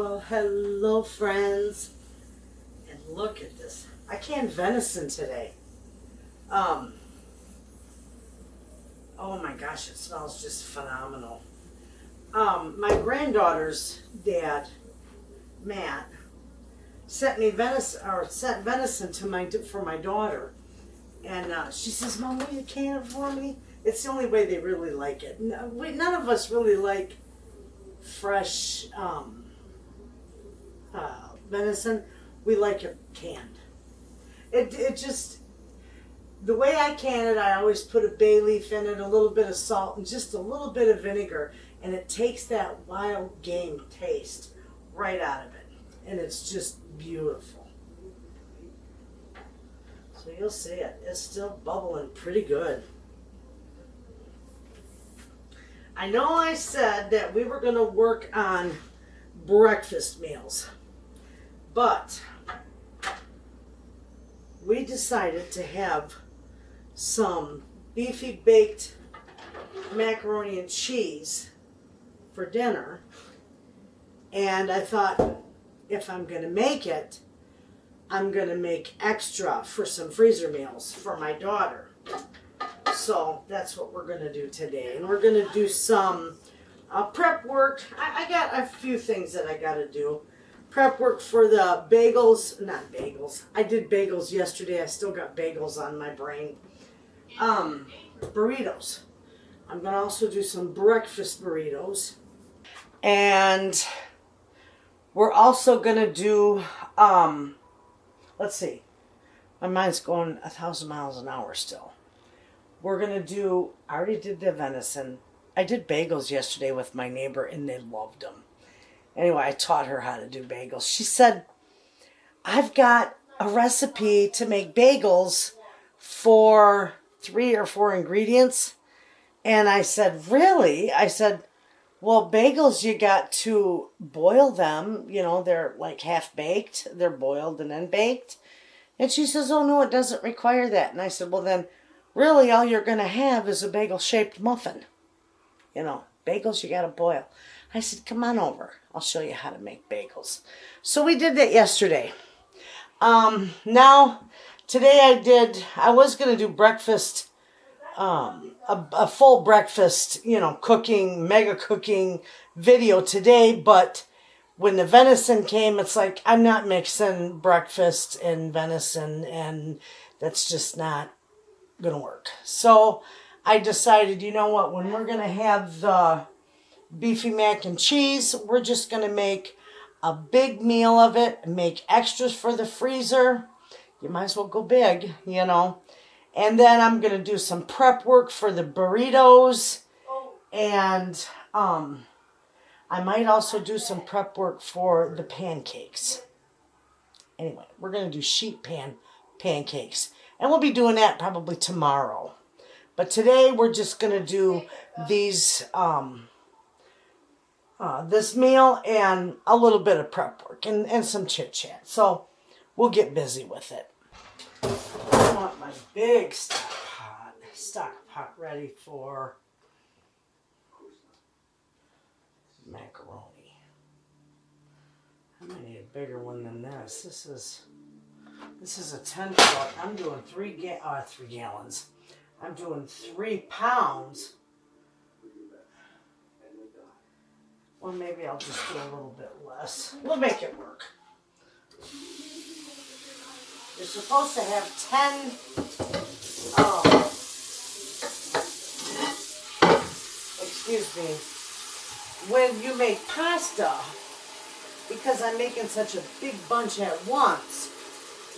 Well, hello friends, and look at this. I canned venison today. Oh my gosh, it smells just phenomenal. My granddaughter's dad, Matt, sent venison to for my daughter, and she says, "Mom, will you can it for me?" It's the only way they really like it. None of us really like fresh venison. We like it canned. It just, the way I can it, I always put a bay leaf in it, a little bit of salt, and just a little bit of vinegar, and it takes that wild game taste right out of it, and it's just beautiful. So you'll see it. It's still bubbling pretty good. I know I said that we were going to work on breakfast meals, but we decided to have some beefy baked macaroni and cheese for dinner, and I thought if I'm going to make it, I'm going to make extra for some freezer meals for my daughter. So that's what we're going to do today. And we're going to do some prep work. I got a few things that I got to do. Prep work for the bagels. Not bagels. I did bagels yesterday. I still got bagels on my brain. Burritos. I'm going to also do some breakfast burritos. And we're also going to do, let's see. My mind's going 1,000 miles an hour still. We're going to do, I already did the venison. I did bagels yesterday with my neighbor and they loved them. Anyway, I taught her how to do bagels. She said, I've got a recipe to make bagels for 3 or 4 ingredients. And I said, really? I said, well, bagels, you got to boil them. You know, they're like half baked. They're boiled and then baked. And she says, oh, no, it doesn't require that. And I said, well, then really all you're going to have is a bagel-shaped muffin. You know, bagels you got to boil. I said, come on over. I'll show you how to make bagels. So we did that yesterday. Now, today I was going to do breakfast, a full breakfast, you know, mega cooking video today. But when the venison came, it's like, I'm not mixing breakfast and venison, and that's just not going to work. So I decided, you know what, when we're going to have the beefy mac and cheese, we're just going to make a big meal of it, make extras for the freezer. You might as well go big, you know. And then I'm going to do some prep work for the burritos, and I might also do some prep work for the pancakes. Anyway, we're going to do sheet pan pancakes. And we'll be doing that probably tomorrow. But today we're just going to do these, this meal and a little bit of prep work and some chit chat. So we'll get busy with it. I want my big stock pot ready for macaroni. I might need a bigger one than this. This is a 10 quart. I'm doing 3 gallons. I'm doing 3 pounds. Or maybe I'll just do a little bit less. We'll make it work. You're supposed to have 10 excuse me, when you make pasta, because I'm making such a big bunch at once,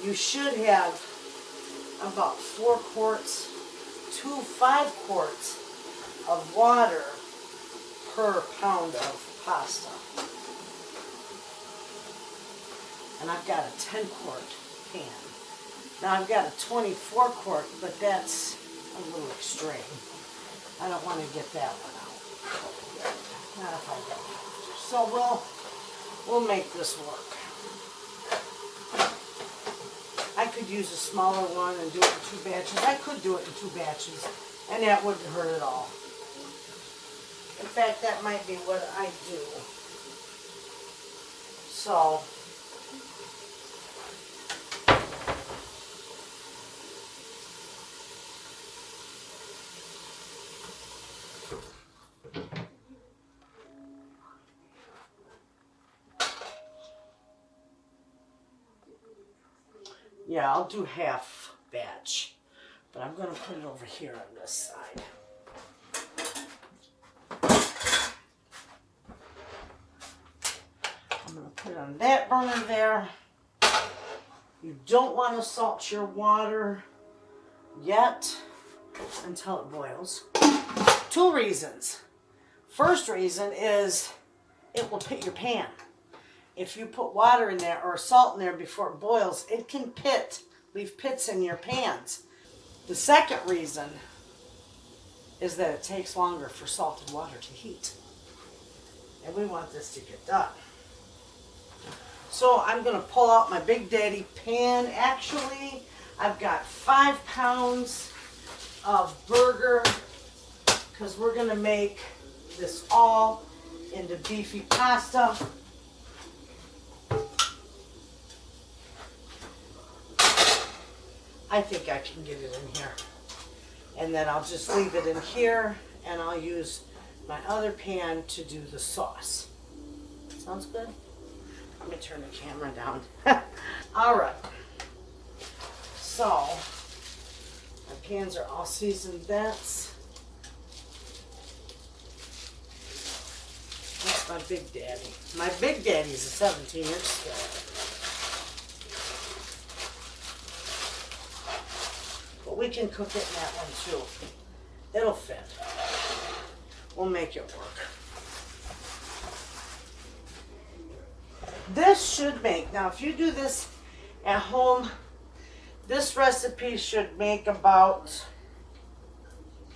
you should have about 4 quarts to 5 quarts of water per pound of pasta. And I've got a 10 quart pan. Now I've got a 24 quart, but that's a little extreme. I don't want to get that one out. Not if I don't have to. So we'll make this work. I could use a smaller one and do it in 2 batches. I could do it in 2 batches, and that wouldn't hurt at all. In fact, that might be what I do. So yeah, I'll do half batch, but I'm going to put it over here on this side. I'm going to put it on that burner there. You don't want to salt your water yet until it boils. 2 reasons. First reason is it will pit your pan. If you put water in there or salt in there before it boils, it can leave pits in your pans. The second reason is that it takes longer for salted water to heat. And we want this to get done. So I'm going to pull out my Big Daddy pan. Actually, I've got 5 pounds of burger because we're going to make this all into beefy pasta. I think I can get it in here. And then I'll just leave it in here and I'll use my other pan to do the sauce. Sounds good? Let me turn the camera down. All right. So, my pans are all seasoned. That's my Big Daddy. My Big Daddy's a 17-inch skillet. But we can cook it in that one too. It'll fit. We'll make it work. This should make, now if you do this at home, this recipe should make about,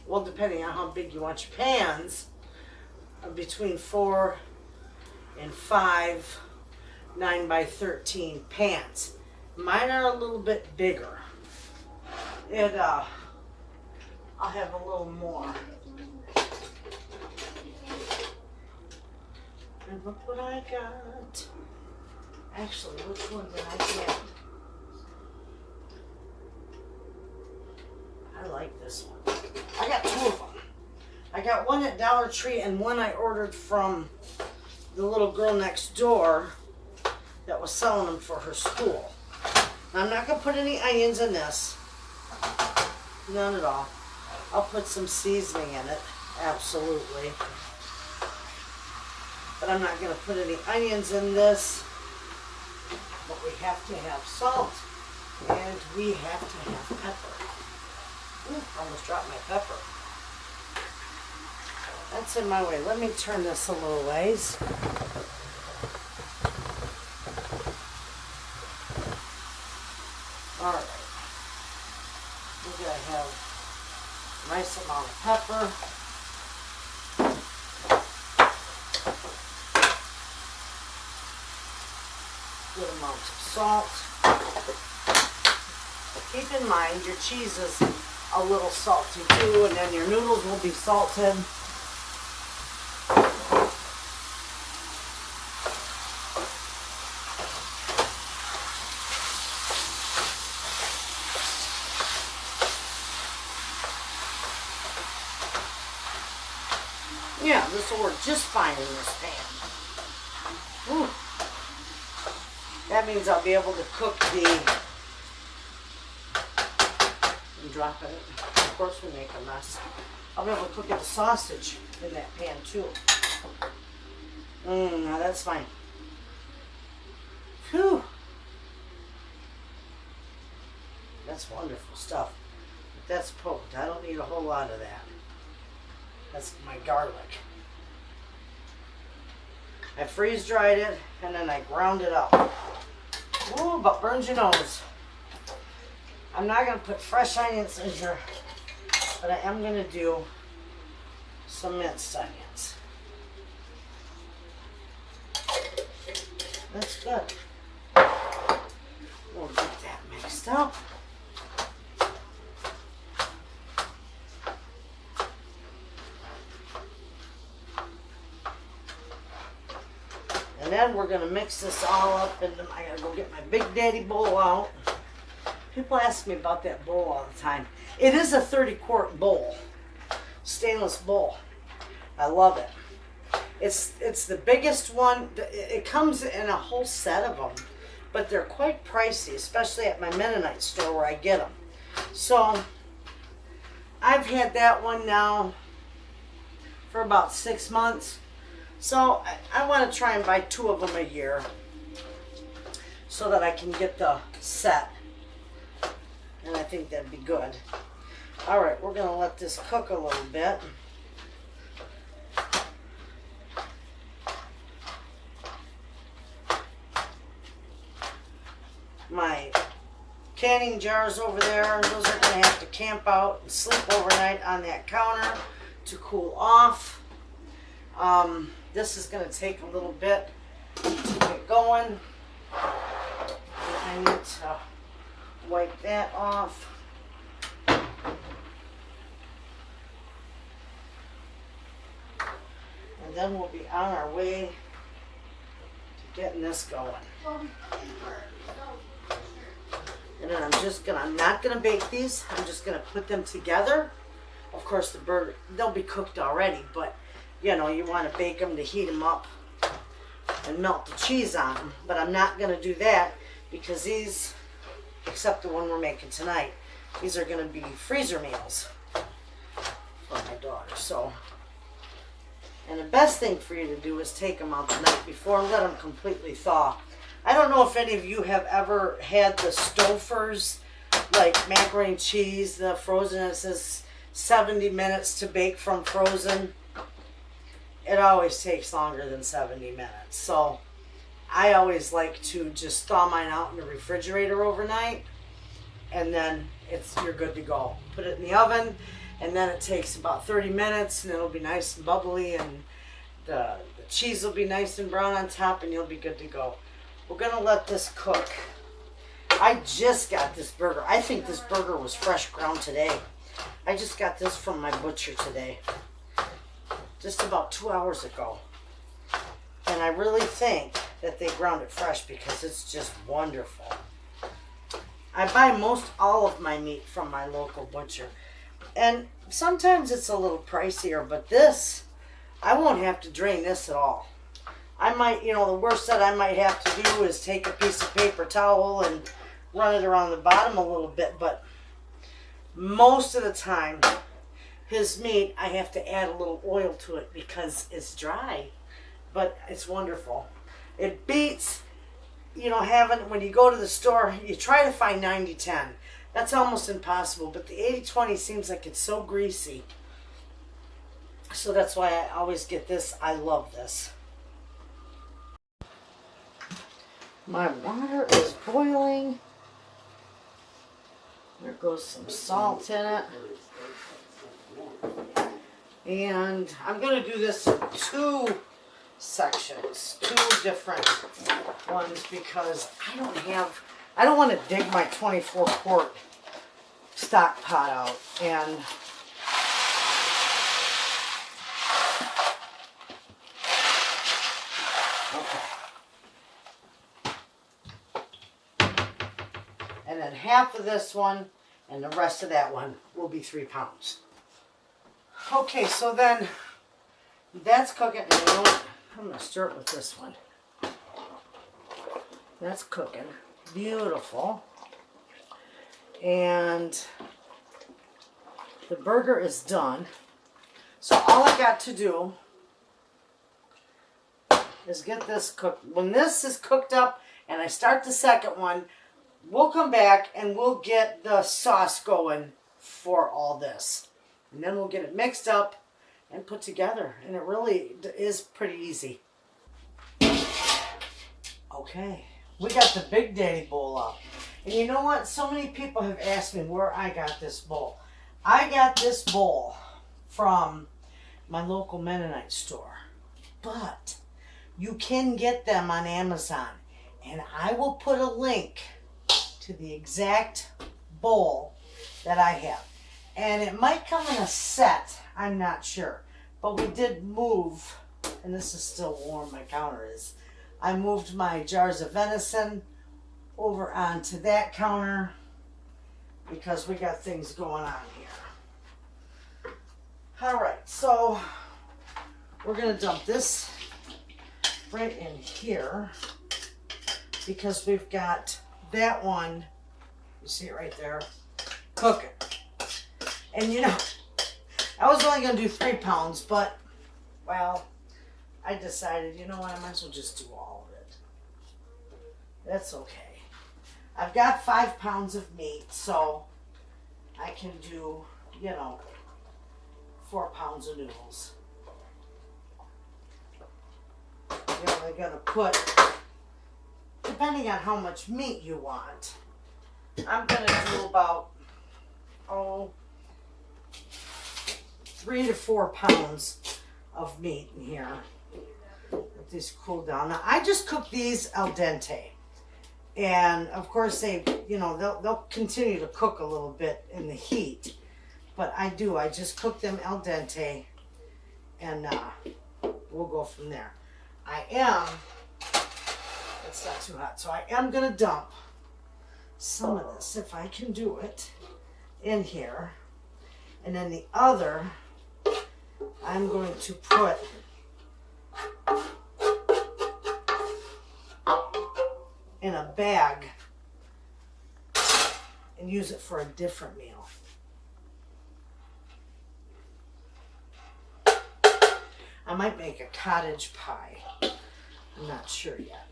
well, depending on how big you want your pans, between 4 and 5 9x13 pans. Mine are a little bit bigger. I'll have a little more. And look what I got. Actually, which one did I get? I like this one. I got 2 of them. I got one at Dollar Tree and one I ordered from the little girl next door that was selling them for her school. Now, I'm not going to put any onions in this. None at all. I'll put some seasoning in it. Absolutely. But I'm not going to put any onions in this. But we have to have salt. And we have to have pepper. Ooh, almost dropped my pepper. That's in my way. Let me turn this a little ways. All right. We're going to have a nice amount of pepper. Good amount of salt. Keep in mind your cheese is a little salty too, and then your noodles will be salted. Yeah, this will work just fine in this pan. Ooh. That means I'll be able to cook I'm dropping it. Of course we make a mess. I'll be able to cook the sausage in that pan too. Now that's fine. Whew. That's wonderful stuff. But that's potent. I don't need a whole lot of that. That's my garlic. I freeze dried it and then I ground it up. Ooh, but burns your nose. I'm not going to put fresh onions in here, but I am going to do some minced onions. That's good. We'll get that mixed up. And then we're going to mix this all up, and I got to go get my Big Daddy bowl out. People ask me about that bowl all the time. It is a 30-quart bowl, stainless bowl. I love it. It's the biggest one. It comes in a whole set of them, but they're quite pricey, especially at my Mennonite store where I get them. So I've had that one now for about 6 months. So I want to try and buy 2 of them a year so that I can get the set. And I think that'd be good. All right, we're going to let this cook a little bit. My canning jars over there, those are going to have to camp out and sleep overnight on that counter to cool off. This is going to take a little bit to get going. I need to wipe that off. And then we'll be on our way to getting this going. And then I'm not gonna bake these. I'm just gonna put them together. Of course, the burger, they'll be cooked already, but you know, you want to bake them to heat them up and melt the cheese on them. But I'm not gonna do that because these, except the one we're making tonight, these are gonna be freezer meals for my daughter. So, and the best thing for you to do is take them out the night before and let them completely thaw. I don't know if any of you have ever had the Stouffer's, like macaroni and cheese, the frozen. It says 70 minutes to bake from frozen. It always takes longer than 70 minutes. So I always like to just thaw mine out in the refrigerator overnight, and then you're good to go. Put it in the oven, and then it takes about 30 minutes, and it'll be nice and bubbly, and the cheese will be nice and brown on top, and you'll be good to go. We're gonna let this cook. I just got this burger. I think this burger was fresh ground today. I just got this from my butcher today, just about 2 hours ago. And I really think that they ground it fresh because it's just wonderful. I buy most all of my meat from my local butcher. And sometimes it's a little pricier, but this, I won't have to drain this at all. I might, the worst that I might have to do is take a piece of paper towel and run it around the bottom a little bit, but most of the time, his meat, I have to add a little oil to it because it's dry, but it's wonderful. It beats, when you go to the store, you try to find 90-10. That's almost impossible, but the 80-20 seems like it's so greasy. So that's why I always get this. I love this. My water is boiling. There goes some salt in it. And I'm going to do this in 2 sections, 2 different ones, because I don't want to dig my 24-quart stock pot out. And and then half of this one and the rest of that one will be 3 pounds. Okay, so then that's cooking. And you know what? I'm going to start with this one. That's cooking. Beautiful. And the burger is done. So all I got to do is get this cooked. When this is cooked up and I start the second one, we'll come back and we'll get the sauce going for all this. And then we'll get it mixed up and put together. And it really is pretty easy. Okay, we got the Big Daddy bowl up. And you know what? So many people have asked me where I got this bowl. I got this bowl from my local Mennonite store. But you can get them on Amazon. And I will put a link to the exact bowl that I have. And it might come in a set, I'm not sure. But we did move, and this is still warm, my counter is. I moved my jars of venison over onto that counter because we got things going on here. All right, so we're gonna dump this right in here because we've got that one, you see it right there, cooking. And you know, I was only gonna do 3 pounds, but well, I decided, you know what, I might as well just do all of it. That's okay. I've got 5 pounds of meat, so I can do, you know, 4 pounds of noodles. You're only gonna put, depending on how much meat you want, I'm gonna do about, 3 to 4 pounds of meat in here. Let these cool down. Now I just cook these al dente, and of course they, you know, they'll continue to cook a little bit in the heat, but I just cook them al dente, and we'll go from there. It's not too hot, so I am gonna dump some of this, if I can do it, in here, and then the other I'm going to put in a bag and use it for a different meal. I might make a cottage pie. I'm not sure yet.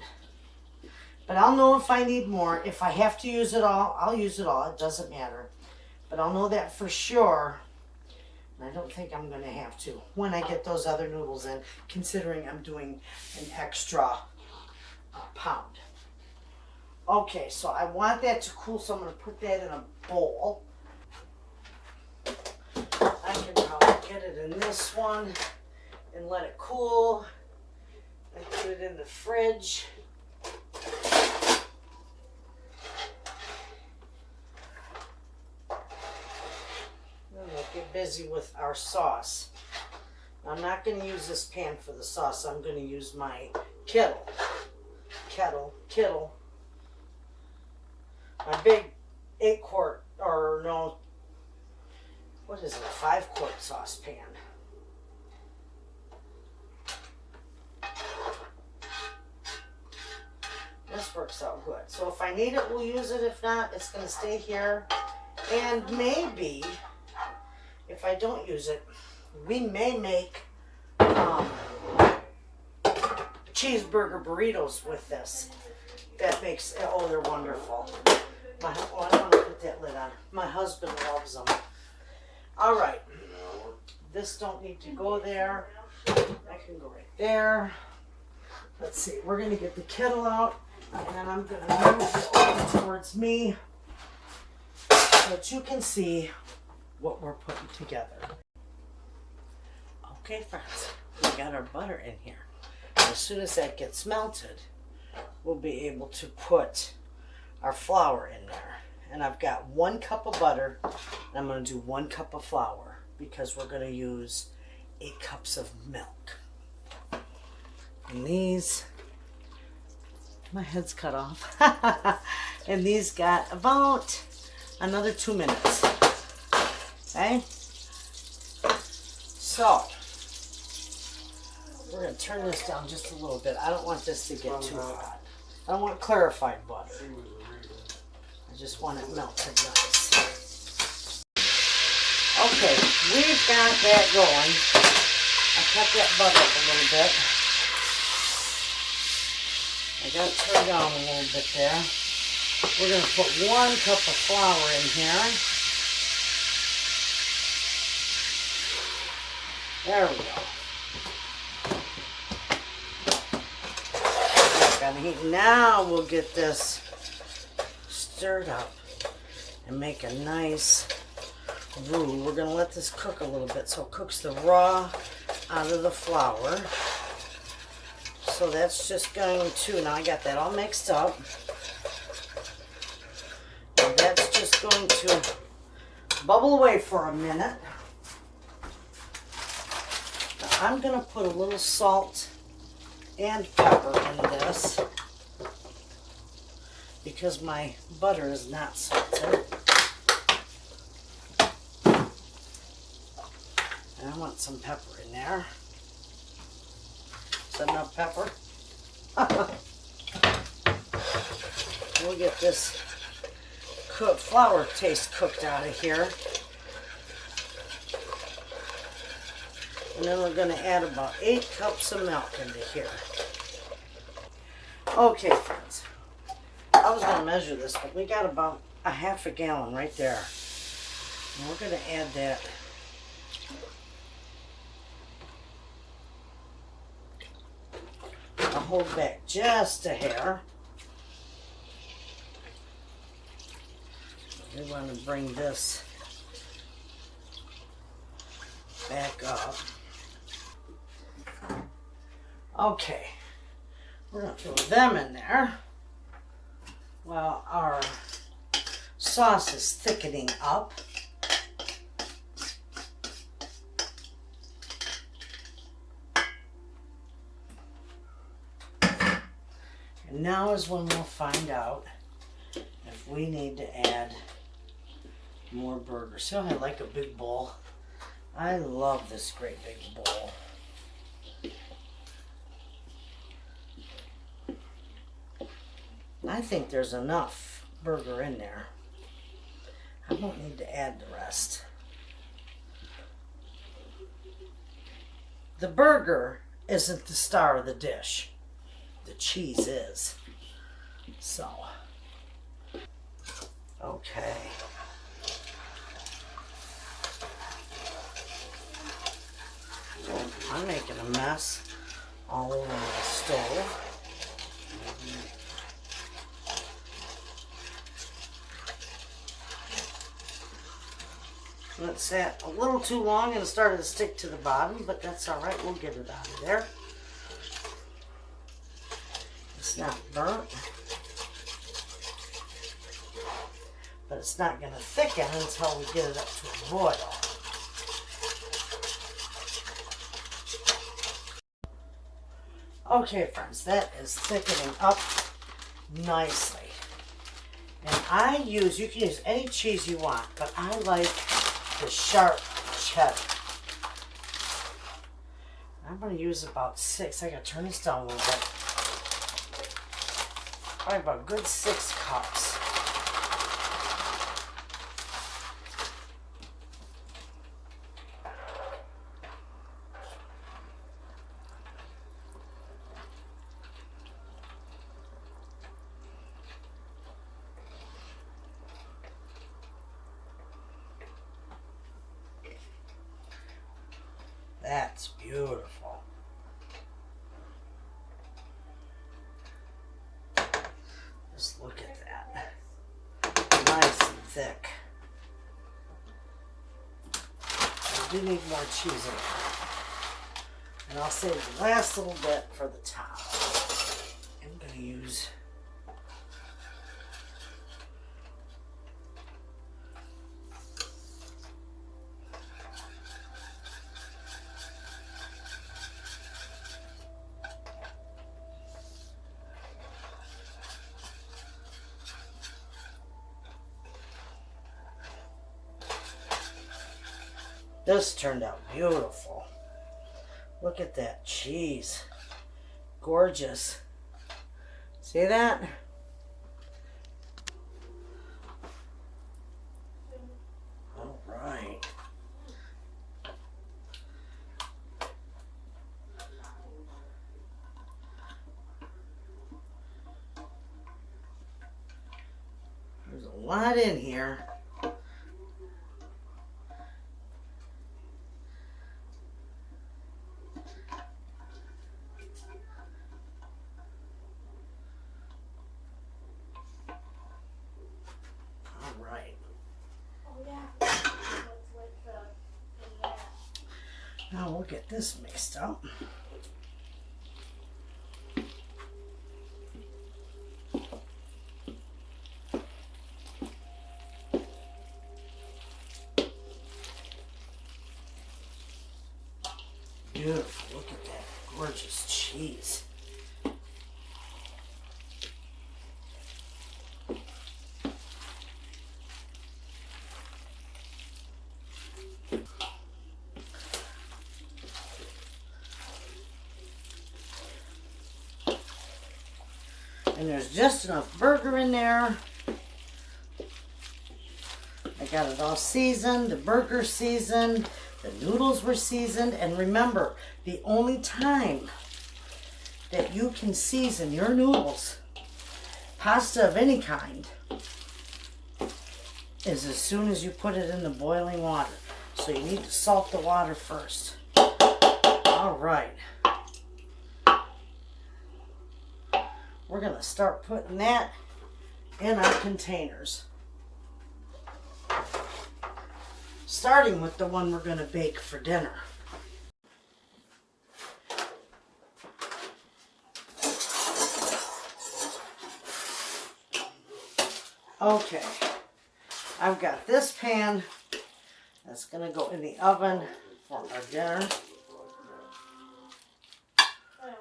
But I'll know if I need more. If I have to use it all, I'll use it all. It doesn't matter. But I'll know that for sure. And I don't think I'm going to have to when I get those other noodles in, considering I'm doing an extra pound. Okay, so I want that to cool, so I'm going to put that in a bowl. I can probably get it in this one and let it cool and put it in the fridge. Then we'll get busy with our sauce. I'm not going to use this pan for the sauce. I'm going to use my kettle. My big 8-quart, or no, what is it, a 5-quart saucepan. This works out good. So if I need it, we'll use it. If not, it's going to stay here. And maybe, if I don't use it, we may make cheeseburger burritos with this. That makes, oh, they're wonderful. I want to put that lid on. My husband loves them. All right. This don't need to go there. I can go right there. Let's see. We're going to get the kettle out. And then I'm going to move it over towards me so that you can see what we're putting together. Okay, friends. We got our butter in here. As soon as that gets melted, we'll be able to put our flour in there. And I've got 1 cup of butter, and I'm going to do 1 cup of flour because we're going to use 8 cups of milk. And these, my head's cut off. And these got about another 2 minutes. Okay? So, we're going to turn this down just a little bit. I don't want this to get too hot. I don't want clarified butter. I just want it melted nice. Okay, we've got that going. I cut that butter up a little bit. I got it turned down a little bit there. We're going to put 1 cup of flour in here. There we go. Now we'll get this stirred up and make a nice roux. We're going to let this cook a little bit so it cooks the raw out of the flour. So that's just going to, now I got that all mixed up. And that's just going to bubble away for a minute. Now I'm going to put a little salt and pepper in this because my butter is not salted. And I want some pepper in there. Is that enough pepper? We'll get this flour taste cooked out of here. And then we're going to add about 8 cups of milk into here. Okay, friends. I was going to measure this, but we got about a half a gallon right there. And we're going to add that. I'll hold back just a hair. We want to bring this back up. Okay, we're going to throw them in there while our sauce is thickening up. And now is when we'll find out if we need to add more burgers. So I like a big bowl. I love this great big bowl. I think there's enough burger in there. I won't need to add the rest. The burger isn't the star of the dish. The cheese is. So, okay. I'm making a mess all over the stove. It sat a little too long and it started to stick to the bottom, but that's all right. We'll get it out of there. It's not burnt, but it's not going to thicken until we get it up to a boil. Okay, friends, that is thickening up nicely. And I use, you can use any cheese you want, but I like the sharp cheddar. I'm going to use about 6. I got to turn this down a little bit. Probably about a good 6 cups. That's beautiful. Just look at that. Nice and thick. I do need more cheese in there. And I'll save the last little bit for the top. I'm going to use this turned out beautiful. Look at that cheese. Gorgeous. See that? All right. There's a lot in here. Now we'll get this mixed up. Beautiful. Look at that gorgeous cheese. And there's just enough burger in there. I got it all seasoned, the burger seasoned, the noodles were seasoned. And remember, the only time that you can season your noodles, pasta of any kind, is as soon as you put it in the boiling water. So you need to salt the water first. All right. We're going to start putting that in our containers. Starting with the one we're going to bake for dinner. Okay, I've got this pan that's going to go in the oven for our dinner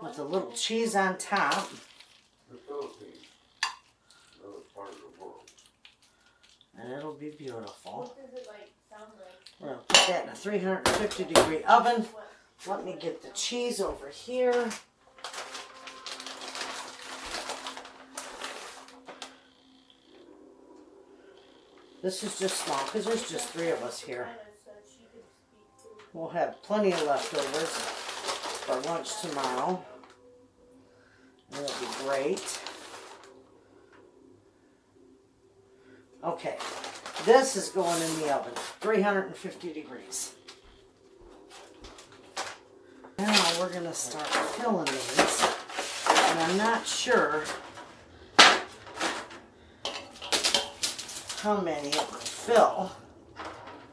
with a little cheese on top. And it'll be beautiful. We're going to put that in a 350 degree oven. Let me get the cheese over here. This is just small because there's just 3 of us here. We'll have plenty of leftovers for lunch tomorrow. And it'll be great. Okay, this is going in the oven, 350 degrees. Now we're going to start filling these. And I'm not sure how many it will fill.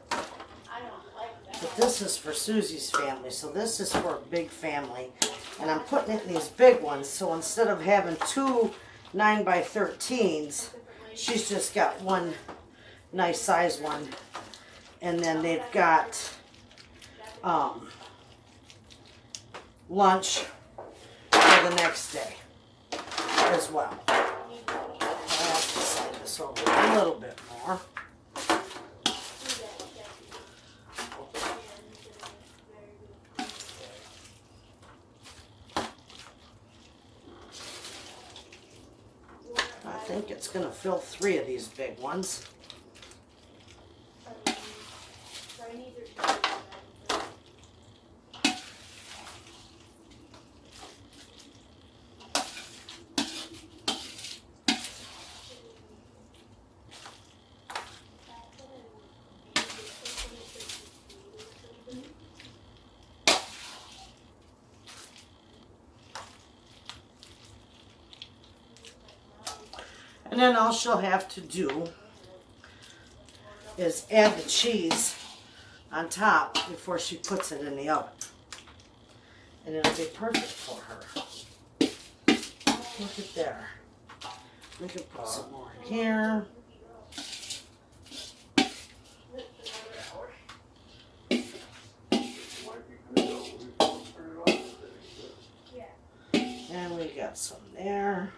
But this is for Susie's family, so this is for a big family. And I'm putting it in these big ones, so instead of having 2 9x13s, she's just got one nice size one. And then they've got lunch for the next day as well. I have to slide this over a little bit more. I think it's going to fill 3 of these big ones. And then all she'll have to do is add the cheese on top before she puts it in the oven. And it'll be perfect for her. Look at there. We can put some more in here. And we got some there.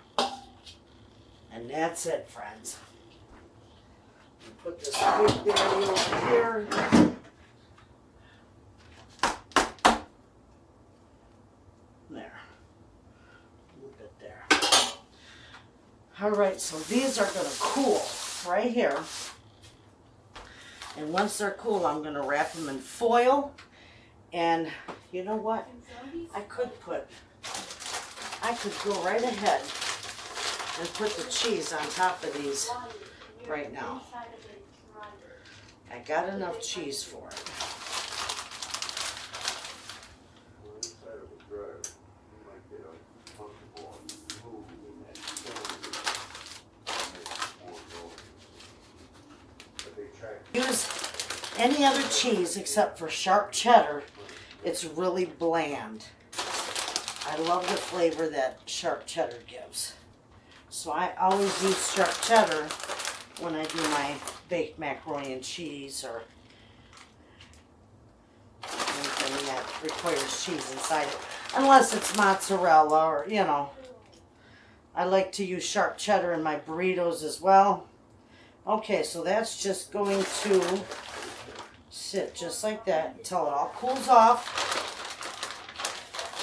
And that's it, friends. Put this big baby over here. There. A little bit there. All right, so these are going to cool right here. And once they're cool, I'm going to wrap them in foil. And you know what? I could go right ahead and put the cheese on top of these right now. I got enough cheese for it. Use any other cheese except for sharp cheddar. It's really bland. I love the flavor that sharp cheddar gives. So I always use sharp cheddar when I do my baked macaroni and cheese or anything that requires cheese inside it. Unless it's mozzarella or, you know. I like to use sharp cheddar in my burritos as well. Okay, so that's just going to sit just like that until it all cools off.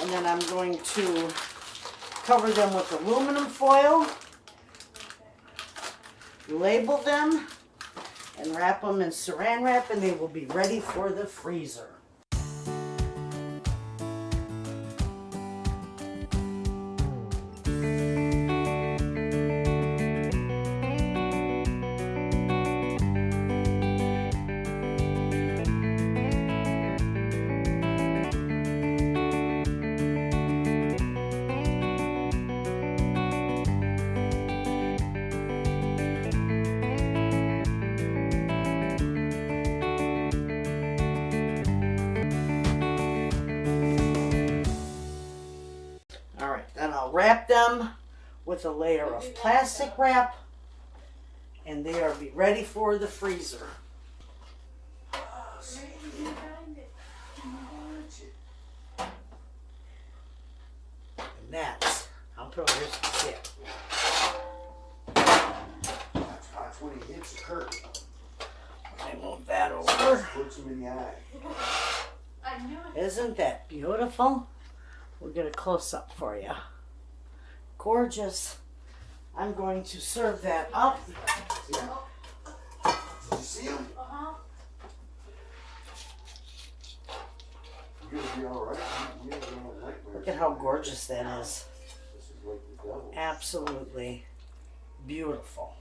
And then I'm going to cover them with aluminum foil, label them, and wrap them in saran wrap, and they will be ready for the freezer. Then I'll wrap them with a layer of plastic wrap, and they are be ready for the freezer. And that's, I'll put over here so you can see it. That's when he hits the curtain. I move that over. Puts him in the eye. Isn't that beautiful? We'll get a close-up for you. Gorgeous. I'm going to serve that up. Yeah. Did you see him? Uh-huh. You're gonna be all right. You're gonna like Look at how gorgeous that is. This is like the devil. Absolutely beautiful.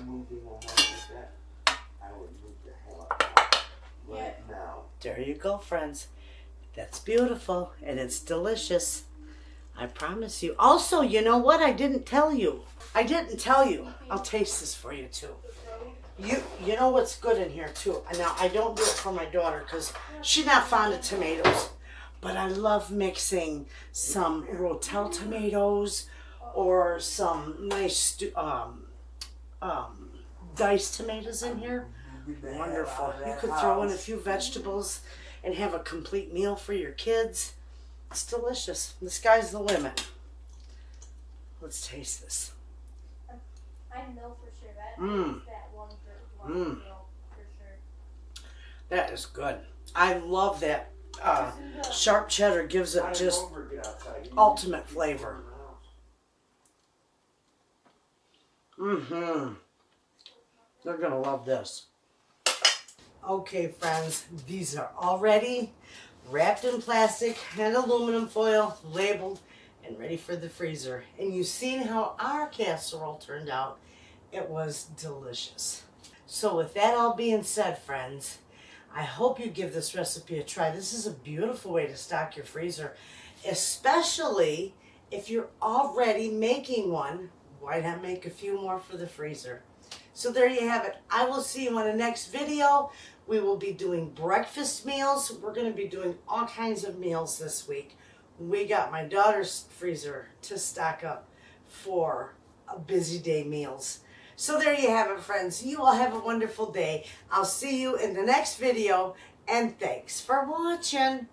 Moving a house like that, I would move the hell out right now. There you go, friends. That's beautiful and it's delicious. I promise you. Also, you know what? I didn't tell you. I'll taste this for you too. You know what's good in here too. Now I don't do it for my daughter because she's not fond of tomatoes, but I love mixing some rotel tomatoes or some nice diced tomatoes in here. Wonderful. You could throw in a few vegetables and have a complete meal for your kids. It's delicious. The sky's the limit. Let's taste this. I know for sure that one girl for sure. That is good. I love that. Sharp cheddar gives it just ultimate flavor. They're going to love this. Okay, friends, these are already wrapped in plastic and aluminum foil, labeled, and ready for the freezer. And you've seen how our casserole turned out. It was delicious. So with that all being said, friends, I hope you give this recipe a try. This is a beautiful way to stock your freezer, especially if you're already making one. Why not make a few more for the freezer? So there you have it. I will see you on the next video. We will be doing breakfast meals. We're going to be doing all kinds of meals this week. We got my daughter's freezer to stock up for a busy day meals. So there you have it, friends. You all have a wonderful day. I'll see you in the next video, and thanks for watching.